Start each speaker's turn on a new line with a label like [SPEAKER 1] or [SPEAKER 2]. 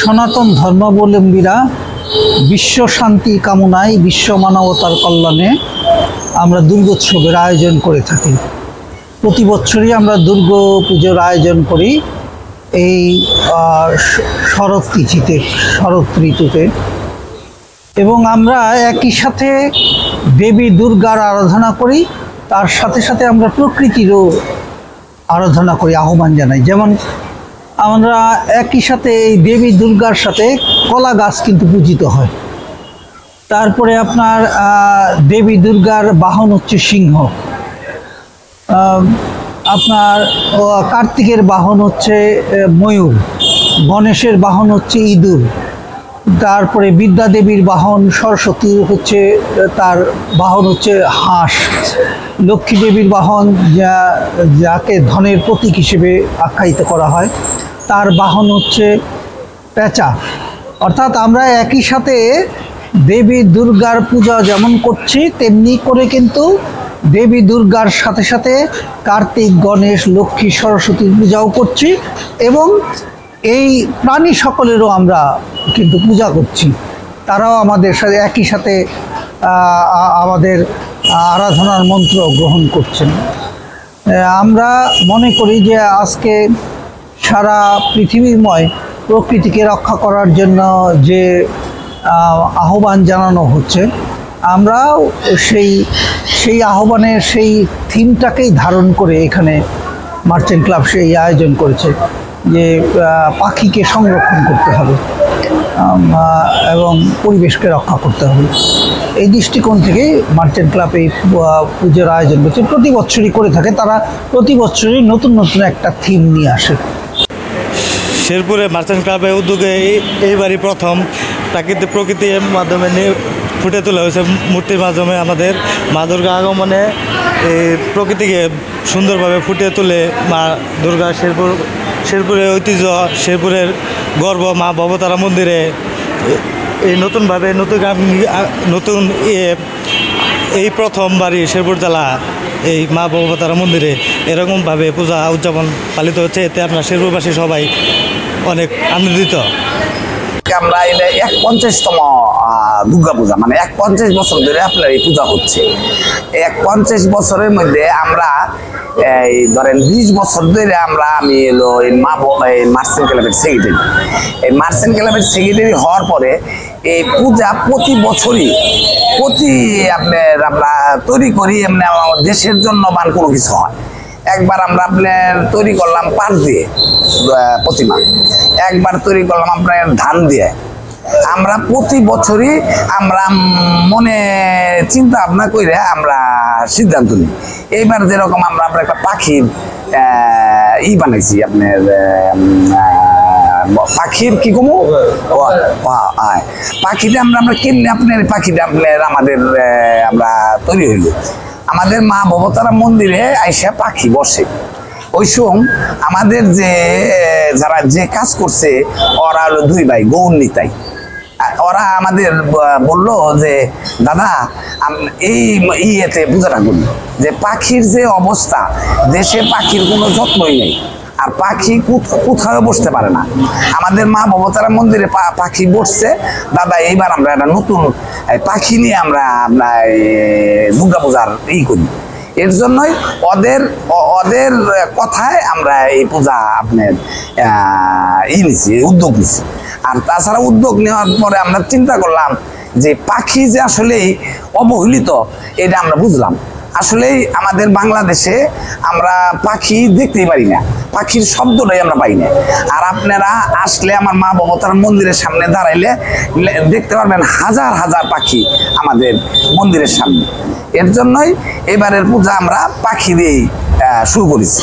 [SPEAKER 1] সনাতন ধর্মাবলম্বীরা বিশ্ব শান্তি কামনায়, বিশ্ব মানবতার কল্যাণে আমরা দুর্গোৎসবের আয়োজন করে থাকি। প্রতি বছরই আমরা দুর্গা পুজোর আয়োজন করি এই শরৎ ঋতুতে, এবং আমরা একই সাথে দেবী দুর্গার আরাধনা করি, তার সাথে সাথে আমরা প্রকৃতিরও আরাধনা করি, আহ্বান জানাই। যেমন আমরা একই সাথে এই দেবী দুর্গার সাথে কলা গাছ কিন্তু পূজিত হয়। তারপরে আপনার দেবী দুর্গার বাহন হচ্ছে সিংহ, আপনার কার্তিকের বাহন হচ্ছে ময়ূর, গণেশের বাহন হচ্ছে ইঁদুর, তারপরে বিদ্যা দেবীর বাহন সরস্বতী হচ্ছে, তার বাহন হচ্ছে হাঁস, লক্ষ্মী দেবীর বাহন যাকে ধনের প্রতীক হিসেবে আখ্যায়িত করা হয়, তার বাহন হচ্ছে পেঁচা। অর্থাৎ আমরা একই সাথে দেবী দুর্গার পূজা যেমন করছি, তেমনি করে কিন্তু দেবী দুর্গার সাথে সাথে কার্তিক, গণেশ, লক্ষ্মী, সরস্বতীর পূজাও করছি, এবং এই প্রাণী সকলেরও আমরা কিন্তু পূজা করছি। তারাও আমাদের সাথে একই সাথে আমাদের আরাধনার মন্ত্র গ্রহণ করছেন। আমরা মনে করি যে আজকে সারা পৃথিবীময় প্রকৃতিকে রক্ষা করার জন্য যে আহ্বান জানানো হচ্ছে, আমরাও সেই আহ্বানের সেই থিমটাকেই ধারণ করে এখানে মার্চেন্ট ক্লাব সেই আয়োজন করেছে যে পাখিকে সংরক্ষণ করতে হবে এবং পরিবেশকে রক্ষা করতে হবে। এই দৃষ্টিকোণ থেকেই মার্চেন্ট ক্লাব এই পুজোর আয়োজন করছে, প্রতি বছরই করে থাকে। তারা প্রতি বছরই নতুন নতুন একটা থিম নিয়ে আসে।
[SPEAKER 2] শেরপুরে মার্চেন্ট ক্লাবের উদ্যোগে এইবারই প্রথম প্রকৃতির মাধ্যমে ফুটে তোলা হয়েছে মূর্তির মাধ্যমে আমাদের মা দুর্গা আগমনে এই প্রকৃতিকে সুন্দরভাবে ফুটিয়ে তোলে মা দুর্গা। শেরপুরের ঐতিহ্য, শেরপুরের গর্ব মা ভবতারা মন্দিরে এই নতুনভাবে নতুন এই প্রথমবারই শেরপুর জেলা এই মা ভবতারা মন্দিরে এরকমভাবে পূজা উদযাপন পালিত হচ্ছে। এতে আপনার শেরপুরবাসী সবাই অনেক আনন্দিত।
[SPEAKER 3] আমরা এটা 51তম দুর্গা পূজা, মানে 51 বছর ধরে আপনার এই পূজা হচ্ছে। 51 বছরের মধ্যে আমরা এই ধরেন 20 বছর ধরে আমি এলো এই মার্চেন্ট ক্লাবের সেক্রেটারি। এই মার্চেন্ট ক্লাবের সেক্রেটারি হওয়ার পরে এই পূজা প্রতি বছরই আমরা তৈরি করি, এমনি আমাদের দেশের জন্য মান কোনো কিছু হয়। একবার আমরা আপনার তৈরি করলাম পাট দিয়ে প্রতিমা, একবার তৈরি করলাম আপনার ধান দিয়ে। আমরা প্রতি বছরই আমরা মনে চিন্তা ভাবনা করে আমরা সিদ্ধান্ত নিই। এইবার যেরকম আমরা আপনার একটা পাখির বানাইছি, আপনার পাখির কি কমু পাখিটা আমরা কেমনি আপনার পাখিটা আপনার আমাদের আমরা তৈরি হইল। আমাদের মা ভবতারা মন্দিরে আইসা পাখি বসে, ওই সময় আমাদের যারা যে কাজ করছে ওরা হলো 2 ভাই গৌর নিতাই। ওরা আমাদের বললো যে দাদা এই ইয়েতে পূজাটা করি, যে পাখির যে অবস্থা, দেশে পাখির কোনো যত্নই নেই, আর পাখি কোথাও বসতে পারে না। আমাদের মা ভবতারা মন্দিরে পাখি বসছে, দাদা এইবার আমরা একটা নতুন পাখি নিয়ে আমরা আপনার দুর্গা পূজার করি। এর জন্যই ওদের কথায় আমরা এই পূজা আপনার নিছি, উদ্যোগ নিছি। আর তাছাড়া উদ্যোগ নেওয়ার পরে আমরা চিন্তা করলাম যে পাখি যে আসলেই অবহেলিত, এটা আমরা বুঝলাম। আসলেই আমাদের বাংলাদেশে আমরা পাখি দেখতেই পারি না, পাখির শব্দটাই আমরা পাই না। আর আপনারা আসলে আমার মা ভবতারা মন্দিরের সামনে দাঁড়াইলে দেখতে পারবেন হাজার হাজার পাখি আমাদের মন্দিরের সামনে। এর জন্যই এবারের পূজা আমরা পাখি দিয়েই শুরু করেছি।